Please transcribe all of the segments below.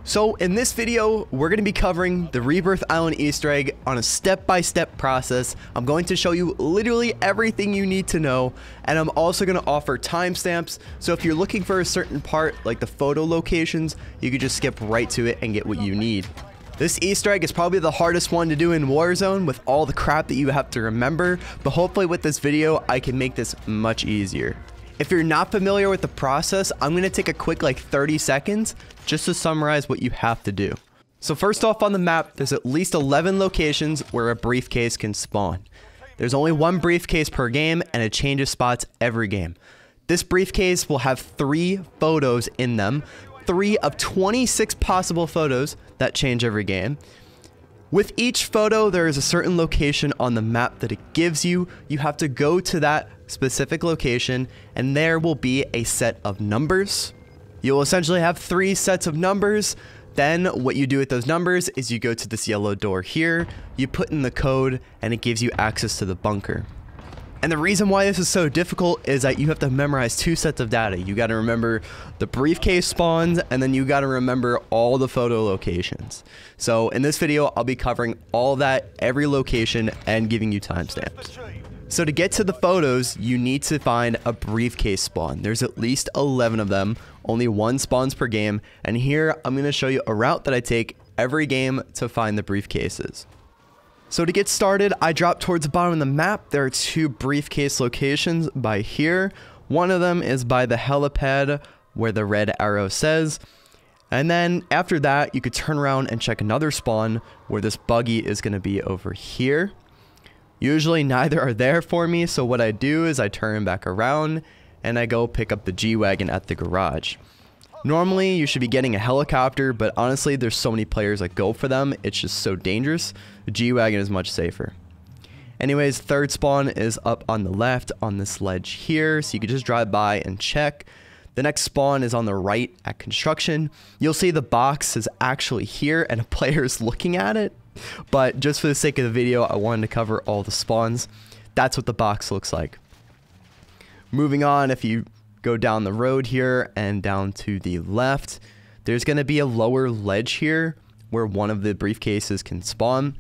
So in this video, we're going to be covering the Rebirth Island Easter egg on a step-by-step process. I'm going to show you literally everything you need to know, and I'm also going to offer timestamps. So if you're looking for a certain part, like the photo locations, you could just skip right to it and get what you need. This Easter egg is probably the hardest one to do in Warzone with all the crap that you have to remember, but hopefully with this video, I can make this much easier. If you're not familiar with the process, I'm going to take a quick 30 seconds just to summarize what you have to do. So first off on the map, there's at least 11 locations where a briefcase can spawn. There's only one briefcase per game and it changes spots every game. This briefcase will have 3 photos in them, 3 of 26 possible photos that change every game. With each photo, there is a certain location on the map that it gives you. You have to go to that specific location and there will be a set of numbers. You'll essentially have 3 sets of numbers. Then what you do with those numbers is you go to this yellow door here, you put in the code, and it gives you access to the bunker. And the reason why this is so difficult is that you have to memorize 2 sets of data. You got to remember the briefcase spawns, and then you got to remember all the photo locations. So in this video, I'll be covering all of that, every location, and giving you timestamps. So to get to the photos, you need to find a briefcase spawn. There's at least 11 of them, only 1 spawns per game, and here I'm going to show you a route that I take every game to find the briefcases. So to get started, I drop towards the bottom of the map. There are 2 briefcase locations by here. One of them is by the helipad where the red arrow says. And then after that, you could turn around and check another spawn where this buggy is going to be over here. Usually neither are there for me, so what I do is I turn back around and I go pick up the G-Wagon at the garage. Normally, you should be getting a helicopter, but honestly, there's so many players that go for them, it's just so dangerous. The G-Wagon is much safer. Anyways, third spawn is up on the left on this ledge here, so you can just drive by and check. The next spawn is on the right at construction. You'll see the box is actually here and a player is looking at it, but just for the sake of the video, I wanted to cover all the spawns. That's what the box looks like. Moving on, if you go down the road here and down to the left, there's going to be a lower ledge here where one of the briefcases can spawn.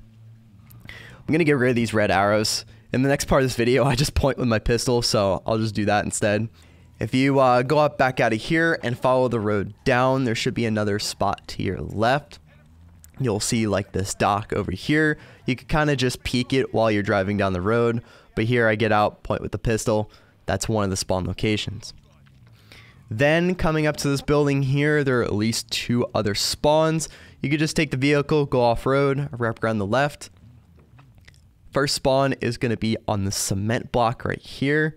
I'm going to get rid of these red arrows. In the next part of this video, I just point with my pistol, so I'll just do that instead. If you go up back out of here and follow the road down, there should be another spot to your left. You'll see this dock over here. You can kind of just peek it while you're driving down the road, but here I get out, point with the pistol. That's one of the spawn locations. Then coming up to this building here, there are at least 2 other spawns. You could just take the vehicle, go off-road, wrap around the left. First spawn is going to be on the cement block right here.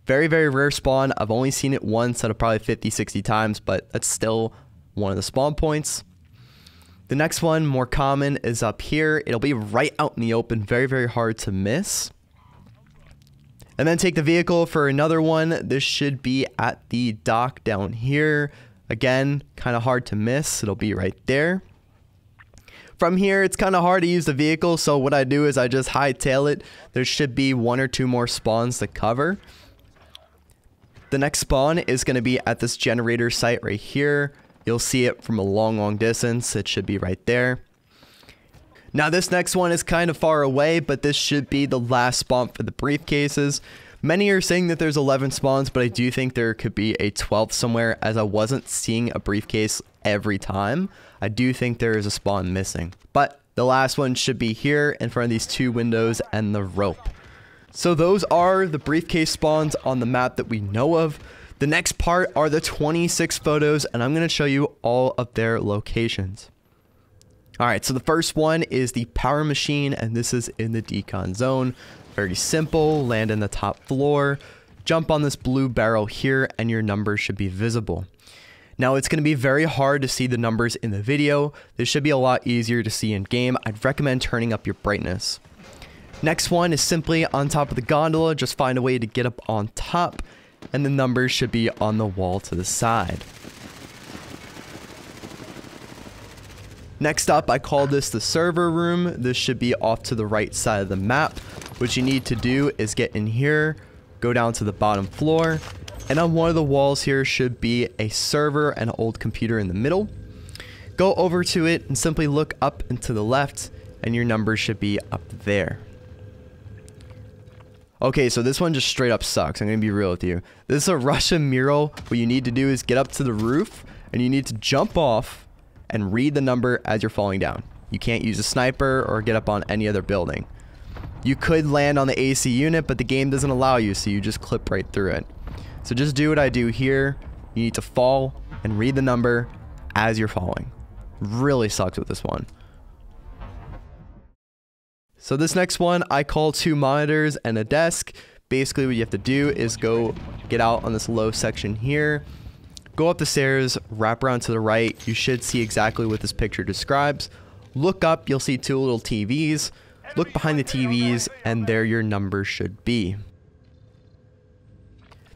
Very, very rare spawn. I've only seen it once out of probably 50, 60 times, but that's still one of the spawn points. The next one, more common, is up here. It'll be right out in the open, very, very hard to miss. And then take the vehicle for another one. This should be at the dock down here. Again, kind of hard to miss. It'll be right there. From here, it's kind of hard to use the vehicle, so what I do is I just hightail it. There should be 1 or 2 more spawns to cover. The next spawn is going to be at this generator site right here. You'll see it from a long, long distance. It should be right there. Now this next one is kind of far away, but this should be the last spawn for the briefcases. Many are saying that there's 11 spawns, but I do think there could be a 12th somewhere, as I wasn't seeing a briefcase every time. I do think there is a spawn missing. But the last one should be here in front of these 2 windows and the rope. So those are the briefcase spawns on the map that we know of. The next part are the 26 photos, and I'm going to show you all of their locations. Alright, so the first one is the power machine, and this is in the decon zone. Very simple, land in the top floor, jump on this blue barrel here, and your numbers should be visible. Now, it's going to be very hard to see the numbers in the video. This should be a lot easier to see in game. I'd recommend turning up your brightness. Next one is simply on top of the gondola. Just find a way to get up on top, and the numbers should be on the wall to the side. Next up, I call this the server room. This should be off to the right side of the map. What you need to do is get in here, go down to the bottom floor, and on one of the walls here should be a server and an old computer in the middle. Go over to it and simply look up and to the left, and your number should be up there. Okay, so this one just straight up sucks. I'm gonna be real with you. This is a Russian mural. What you need to do is get up to the roof, and you need to jump off and read the number as you're falling down. You can't use a sniper or get up on any other building. You could land on the AC unit, but the game doesn't allow you, so you just clip right through it. So just do what I do here. You need to fall and read the number as you're falling. Really sucks with this one. So this next one, I call 2 monitors and a desk. Basically what you have to do is go get out on this low section here, go up the stairs, wrap around to the right. You should see exactly what this picture describes. Look up, you'll see 2 little TVs. Look behind the TVs, and there your number should be.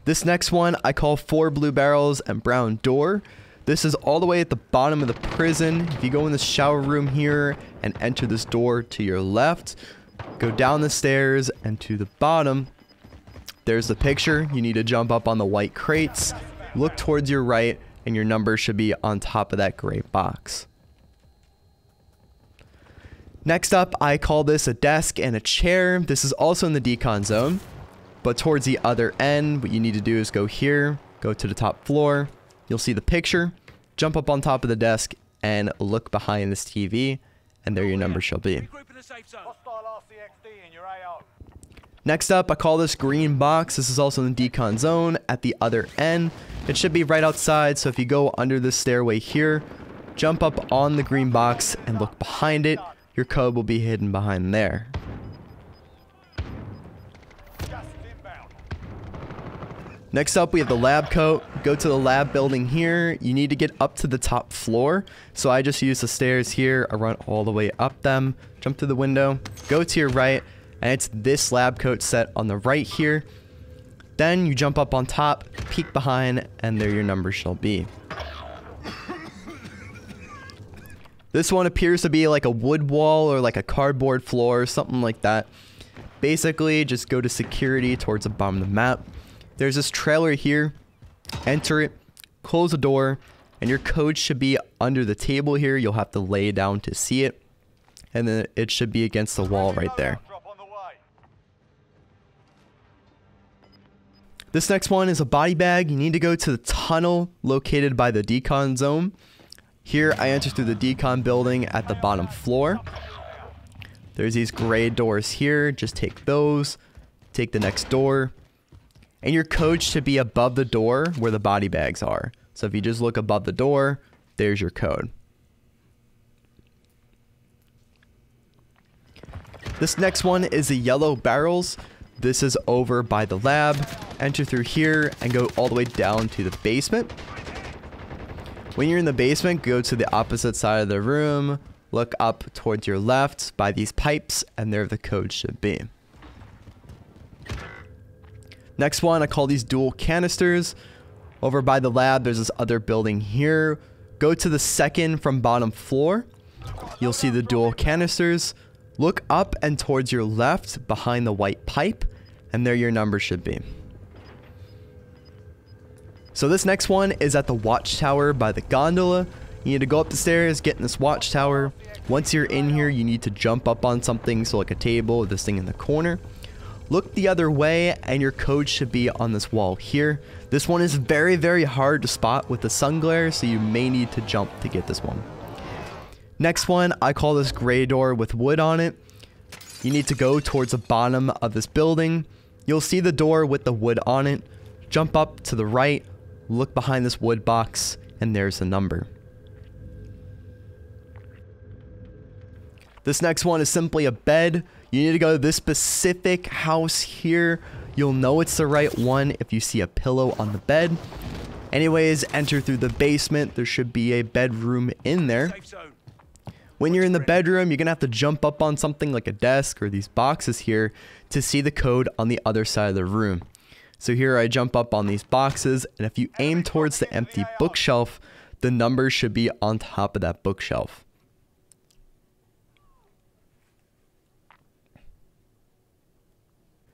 This next one, I call 4 blue barrels and brown door. This is all the way at the bottom of the prison. If you go in the shower room here and enter this door to your left, go down the stairs and to the bottom, there's the picture. You need to jump up on the white crates, look towards your right, and your number should be on top of that gray box. Next up, I call this a desk and a chair. This is also in the decon zone, but towards the other end, what you need to do is go here, go to the top floor. You'll see the picture, jump up on top of the desk, and look behind this TV, and there your number shall be. Next up, I call this green box. This is also in the decon zone at the other end. It should be right outside, so if you go under this stairway here, jump up on the green box and look behind it. Your code will be hidden behind there. Next up, we have the lab coat. Go to the lab building here. You need to get up to the top floor. So I just use the stairs here. I run all the way up them, jump to the window, go to your right, and it's this lab coat set on the right here. Then you jump up on top, peek behind, and there your number shall be. This one appears to be like a wood wall or like a cardboard floor, something like that. Basically, just go to security towards the bottom of the map. There's this trailer here. Enter it, close the door, and your code should be under the table here. You'll have to lay down to see it, and then it should be against the wall right there. This next one is a body bag. You need to go to the tunnel located by the decon zone. Here, I enter through the decon building at the bottom floor. There's these gray doors here. Just take those. Take the next door. And your code should be above the door where the body bags are. So if you just look above the door, there's your code. This next one is the yellow barrels. This is over by the lab. Enter through here and go all the way down to the basement. When you're in the basement, go to the opposite side of the room. Look up towards your left by these pipes, and there the code should be. Next one, I call these dual canisters. Over by the lab, there's this other building here. Go to the second from bottom floor. You'll see the dual canisters. Look up and towards your left behind the white pipe, and there your number should be. So this next one is at the watchtower by the gondola. You need to go up the stairs, get in this watchtower. Once you're in here, you need to jump up on something, so like a table, this thing in the corner. Look the other way, and your code should be on this wall here. This one is very, very hard to spot with the sun glare, so you may need to jump to get this one. Next one, I call this gray door with wood on it. You need to go towards the bottom of this building. You'll see the door with the wood on it. Jump up to the right, look behind this wood box, and there's the number. This next one is simply a bed. You need to go to this specific house here. You'll know it's the right one if you see a pillow on the bed. Anyways, enter through the basement. There should be a bedroom in there. When you're in the bedroom, you're going to have to jump up on something like a desk or these boxes here to see the code on the other side of the room. So here I jump up on these boxes, and if you aim towards the empty bookshelf, the number should be on top of that bookshelf.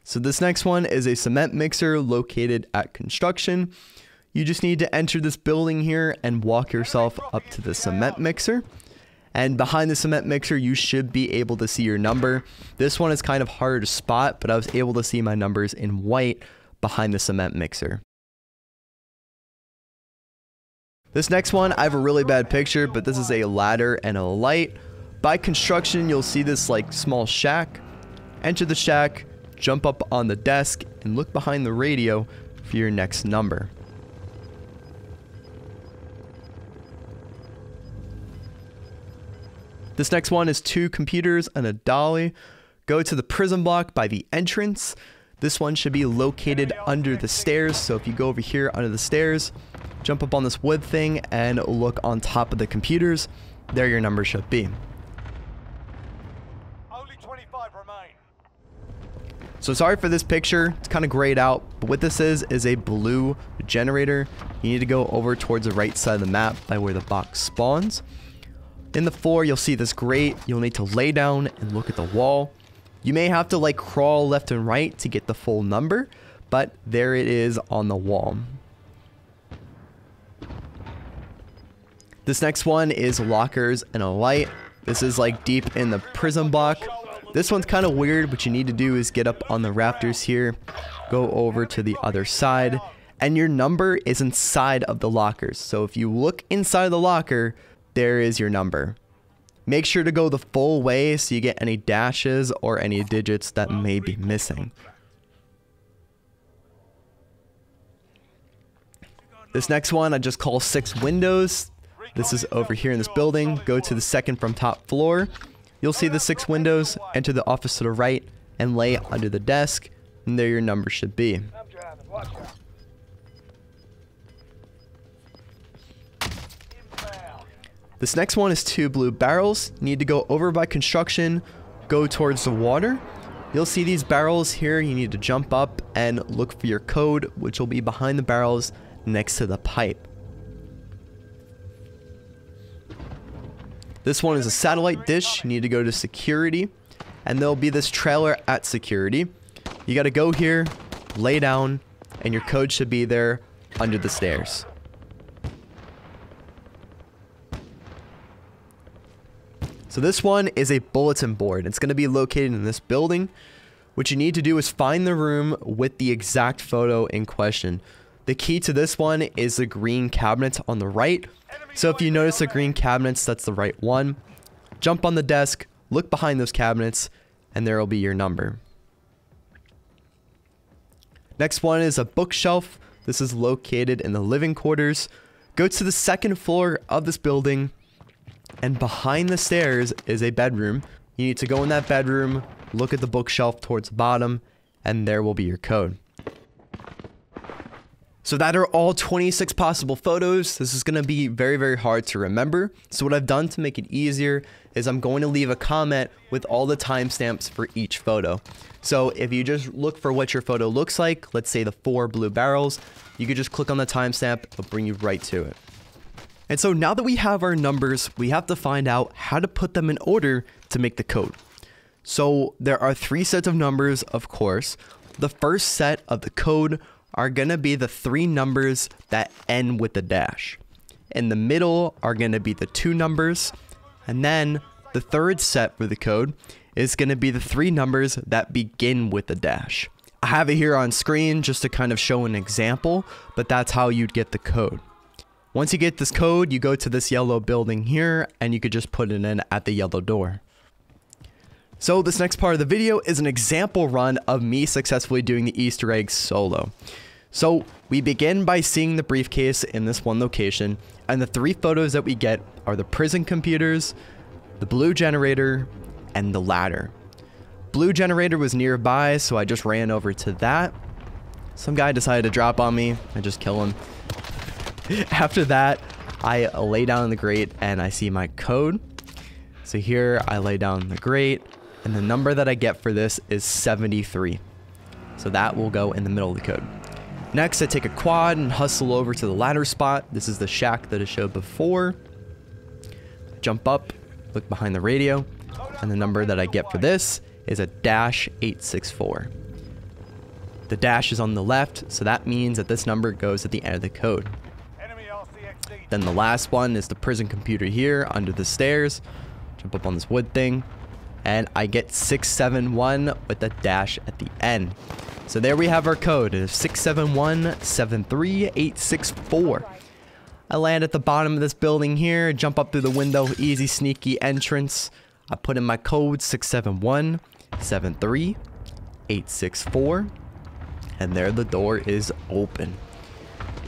So this next one is a cement mixer located at construction. You just need to enter this building here and walk yourself up to the cement mixer. And behind the cement mixer, you should be able to see your number. This one is kind of harder to spot, but I was able to see my numbers in white behind the cement mixer. This next one, I have a really bad picture, but this is a ladder and a light. By construction, you'll see this like small shack. Enter the shack, jump up on the desk, and look behind the radio for your next number. This next one is 2 computers and a dolly. Go to the prison block by the entrance. This one should be located under the stairs. So if you go over here under the stairs, jump up on this wood thing and look on top of the computers. There your number should be. Only 25 remain. So sorry for this picture. It's kind of grayed out. But what this is a blue generator. You need to go over towards the right side of the map by where the box spawns. In the floor, you'll see this grate. You'll need to lay down and look at the wall. You may have to like crawl left and right to get the full number, but there it is on the wall. This next one is lockers and a light. This is like deep in the prison block. This one's kind of weird. What you need to do is get up on the rafters here, go over to the other side, and your number is inside of the lockers. So if you look inside the locker, there is your number. Make sure to go the full way so you get any dashes or any digits that may be missing. This next one I just call 6 windows. This is over here in this building. Go to the second from top floor. You'll see the 6 windows. Enter the office to the right and lay under the desk. And there your number should be. This next one is 2 blue barrels. You need to go over by construction, go towards the water. You'll see these barrels here. You need to jump up and look for your code, which will be behind the barrels next to the pipe. This one is a satellite dish. You need to go to security, and there'll be this trailer at security. You got to go here, lay down, and your code should be there under the stairs. So this one is a bulletin board. It's going to be located in this building. What you need to do is find the room with the exact photo in question. The key to this one is the green cabinet on the right. So if you notice the green cabinets, that's the right one. Jump on the desk, look behind those cabinets, and there will be your number. Next one is a bookshelf. This is located in the living quarters. Go to the second floor of this building. And behind the stairs is a bedroom. You need to go in that bedroom, look at the bookshelf towards the bottom, and there will be your code. So that are all 26 possible photos. This is going to be very, very hard to remember. So what I've done to make it easier is I'm going to leave a comment with all the timestamps for each photo. So if you just look for what your photo looks like, let's say the 4 blue barrels, you could just click on the timestamp. It'll bring you right to it. And so now that we have our numbers, we have to find out how to put them in order to make the code. So there are 3 sets of numbers, of course. The first set of the code are going to be the 3 numbers that end with a dash. In the middle are going to be the 2 numbers. And then the third set for the code is going to be the 3 numbers that begin with a dash. I have it here on screen just to kind of show an example, but that's how you'd get the code. Once you get this code, you go to this yellow building here, and you could just put it in at the yellow door. So this next part of the video is an example run of me successfully doing the Easter egg solo. So we begin by seeing the briefcase in this one location, and the 3 photos that we get are the prison computers, the blue generator, and the ladder. Blue generator was nearby, so I just ran over to that. Some guy decided to drop on me. I just kill him. After that, I lay down in the grate and I see my code. So here I lay down the grate, and the number that I get for this is 73. So that will go in the middle of the code. Next, I take a quad and hustle over to the ladder spot. This is the shack that I showed before. Jump up, look behind the radio, and the number that I get for this is a -864. The dash is on the left, so that means that this number goes at the end of the code. Enemy RCXD. Then the last one is the prison computer here under the stairs. Jump up on this wood thing. And I get 671 with the dash at the end. So there we have our code. It is 671-73864. I land at the bottom of this building here, jump up through the window, easy sneaky entrance. I put in my code 671-73864. And there the door is open.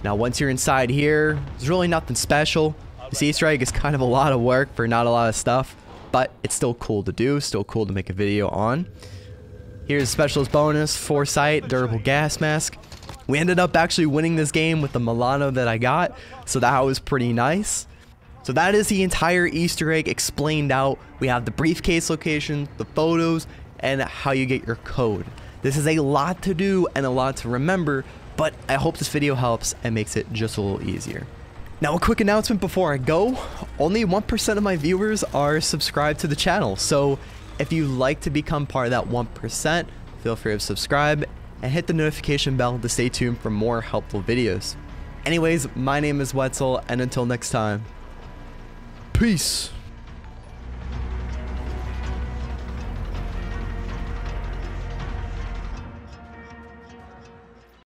Now once you're inside here, there's really nothing special. This Easter egg is kind of a lot of work for not a lot of stuff, but it's still cool to do, still cool to make a video on. Here's a specialist bonus, foresight, durable gas mask. We ended up actually winning this game with the Milano that I got, so that was pretty nice. So that is the entire Easter egg explained out. We have the briefcase location, the photos, and how you get your code. This is a lot to do and a lot to remember, but I hope this video helps and makes it just a little easier. Now a quick announcement before I go, only 1% of my viewers are subscribed to the channel, so if you'd like to become part of that 1%, feel free to subscribe and hit the notification bell to stay tuned for more helpful videos. Anyways, my name is Wetzel, and until next time, peace!